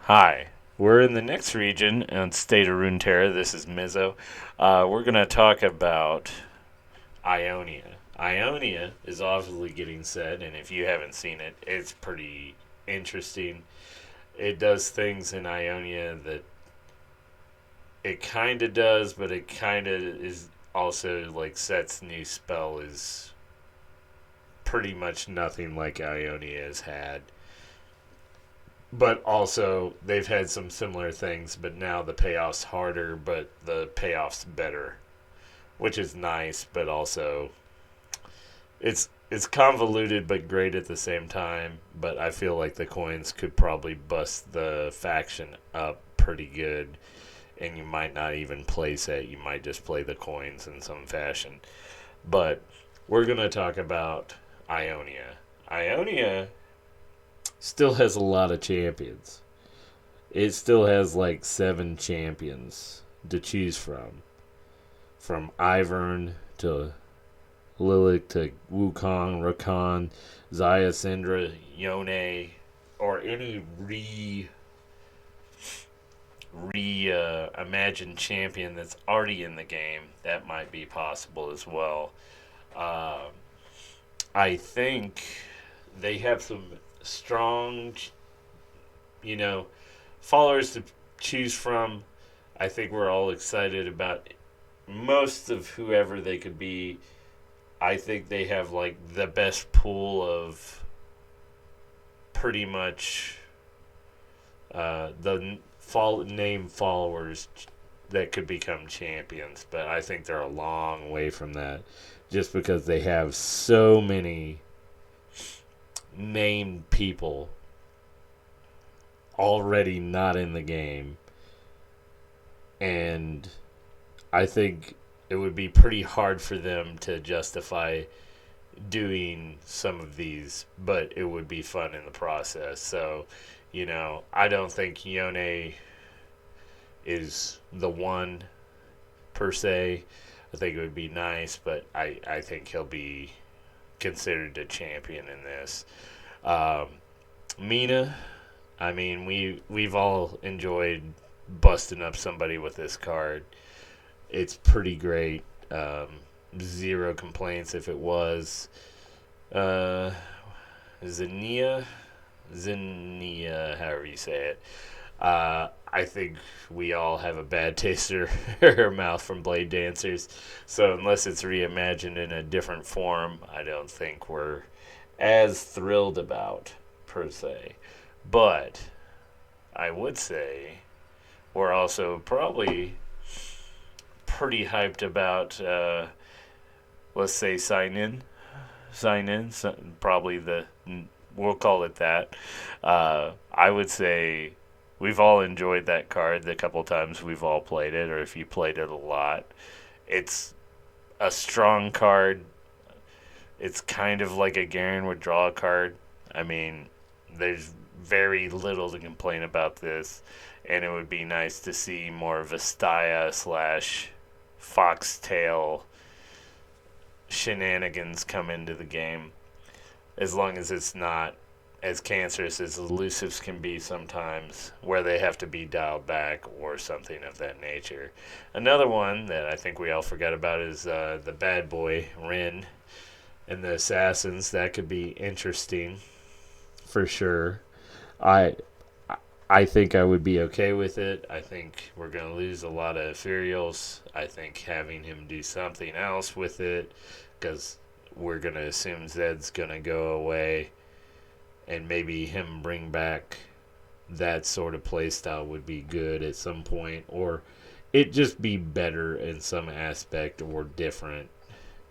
Hi, we're in the next region on State of Runeterra. This is Mizzo. We're going to talk about Ionia. Ionia is obviously getting set, and if you haven't seen it, it's pretty interesting. It does things in Ionia that it kind of does, but it kind of is also like sets new spell is pretty much nothing like Ionia has had. But also, they've had some similar things, but now the payoff's harder, but the payoff's better, which is nice, but also it's convoluted but great at the same time. But I feel like the coins could probably bust the faction up pretty good, and you might not even place it. You might just play the coins in some fashion. But we're gonna talk about Ionia. Ionia still has a lot of champions. It still has like 7 champions to choose from Ivern to Lilith to Wukong, Rakan, Zaya, Syndra, Yone, or any imagined champion that's already in the game. That might be possible as well. Uh, I think they have some strong, you know, followers to choose from. I think we're all excited about most of whoever they could be. I think they have like the best pool of pretty much name followers that could become champions, but I think they're a long way from that just because they have so many named people already not in the game. And I think it would be pretty hard for them to justify doing some of these, but it would be fun in the process. So, I don't think Yone is the one per se. I think it would be nice, but I think he'll be considered a champion in this. Um, Mina, I mean, we've all enjoyed busting up somebody with this card. It's pretty great. Zero complaints if it was. Uh, Zinnia, however you say it. I think we all have a bad taste in our mouth from Blade Dancers. So unless it's reimagined in a different form, I don't think we're as thrilled about per se. But I would say we're also probably pretty hyped about, let's say, sign in. Probably we'll call it that. I would say we've all enjoyed that card the couple times we've all played it, or if you played it a lot. It's a strong card. It's kind of like a Garen withdrawal card. I mean, there's very little to complain about this, and it would be nice to see more Vestaya / Foxtail shenanigans come into the game, as long as it's not as cancerous as elusives can be sometimes, where they have to be dialed back or something of that nature. Another one that I think we all forgot about is the bad boy Rin and the assassins. That could be interesting for sure. I I think I would be okay with it. I think we're going to lose a lot of ethereals. I think having him do something else with it, because we're going to assume Zed's going to go away, and maybe him bring back that sort of playstyle would be good at some point, or it just be better in some aspect or different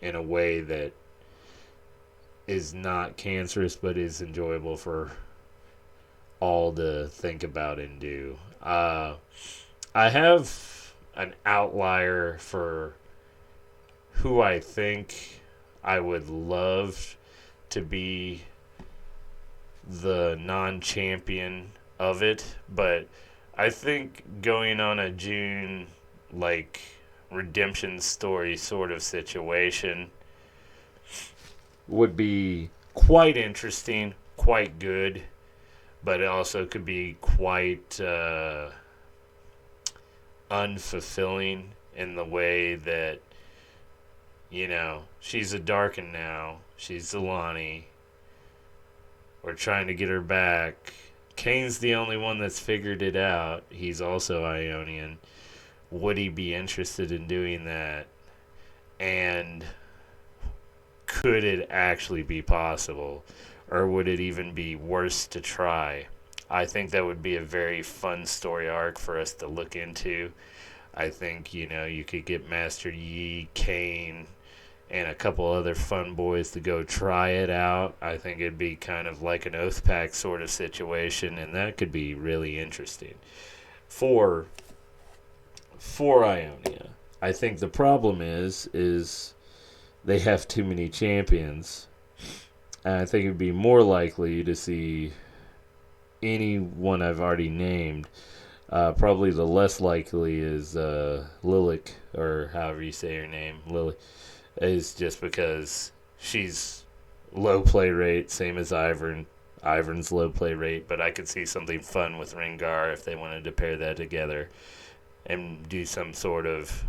in a way that is not cancerous but is enjoyable for all to think about and do. I have an outlier for who I think I would love to be the non-champion of it, but I think going on a June like redemption story sort of situation would be quite interesting, quite good, but it also could be quite unfulfilling in the way that, she's a Darkin now. She's Zelani. We're trying to get her back. Kane's the only one that's figured it out. He's also Ionian. Would he be interested in doing that? And could it actually be possible? Or would it even be worse to try? I think that would be a very fun story arc for us to look into. I think, you could get Master Yi, Kane, and a couple other fun boys to go try it out. I think it'd be kind of like an Oath Pack sort of situation, and that could be really interesting for Ionia. I think the problem is they have too many champions. And I think it'd be more likely to see anyone I've already named. Probably the less likely is Lilik, or however you say her name, Lily, is just because she's low play rate, same as Ivern. Ivern's low play rate, but I could see something fun with Rengar if they wanted to pair that together and do some sort of,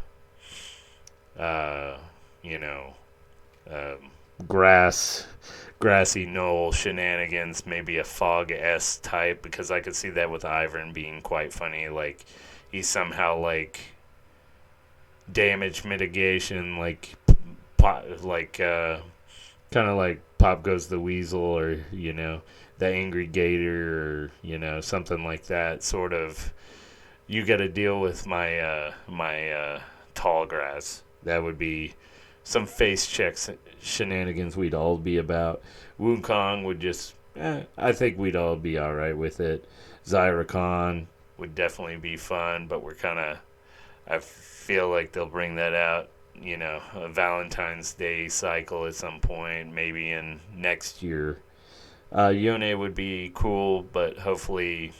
grassy knoll shenanigans, maybe a Fog S type, because I could see that with Ivern being quite funny. Like, he's somehow like damage mitigation, kind of like Pop Goes the Weasel, or the Angry Gator, or something like that. Sort of, you got to deal with my tall grass. That would be some face checks shenanigans we'd all be about. Wukong would just, I think we'd all be all right with it. Zyra would definitely be fun, but I feel like they'll bring that out, a Valentine's Day cycle at some point, maybe in next year. Yone would be cool, but hopefully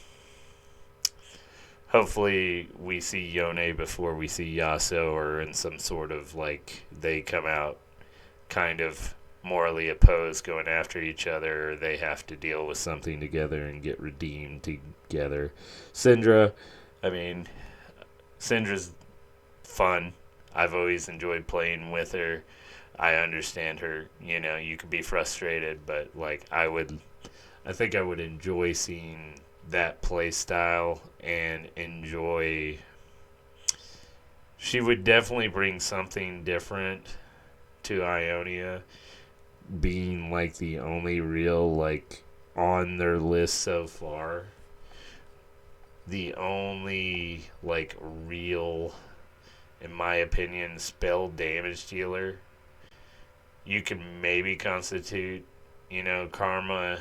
we see Yone before we see Yasuo, or in some sort of, like, they come out kind of morally opposed going after each other, or they have to deal with something together and get redeemed together. Syndra, Syndra's fun. I've always enjoyed playing with her. I understand her. You could be frustrated, but I think I would enjoy seeing that play style and enjoy. She would definitely bring something different to Ionia, being the only real on their list so far. The only real, in my opinion, spell damage dealer. You can maybe constitute, Karma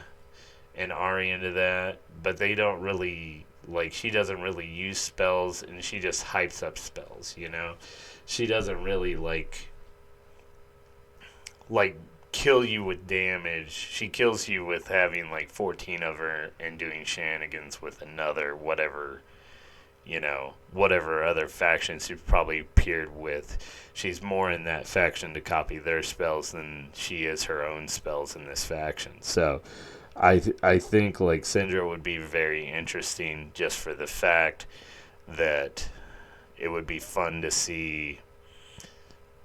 and Ari into that, but they don't really, she doesn't really use spells, and she just hypes up spells, She doesn't really, kill you with damage. She kills you with having, 14 of her and doing shenanigans with another, whatever other factions you've probably peered with. She's more in that faction to copy their spells than she is her own spells in this faction. So I think Syndra would be very interesting, just for the fact that it would be fun to see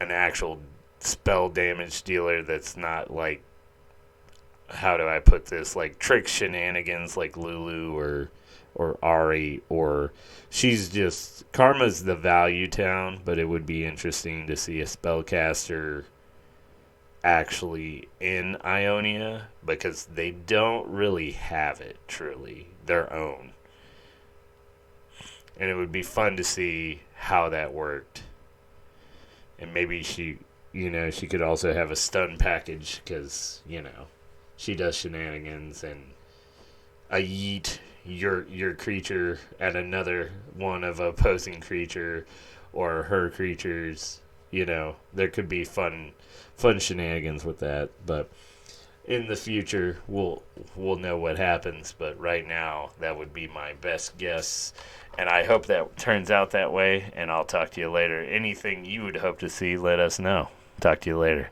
an actual spell damage dealer that's not how do I put this, trick shenanigans like Lulu or Ari, or she's just, Karma's the value town, but it would be interesting to see a spellcaster actually in Ionia, because they don't really have it truly their own, and it would be fun to see how that worked. And maybe she could also have a stun package, because she does shenanigans, and a yeet your creature at another one of opposing creature, or her creatures. There could be fun shenanigans with that. But in the future, we'll know what happens. But right now, that would be my best guess, and I hope that turns out that way. And I'll talk to you later. Anything you would hope to see, let us know. Talk to you later.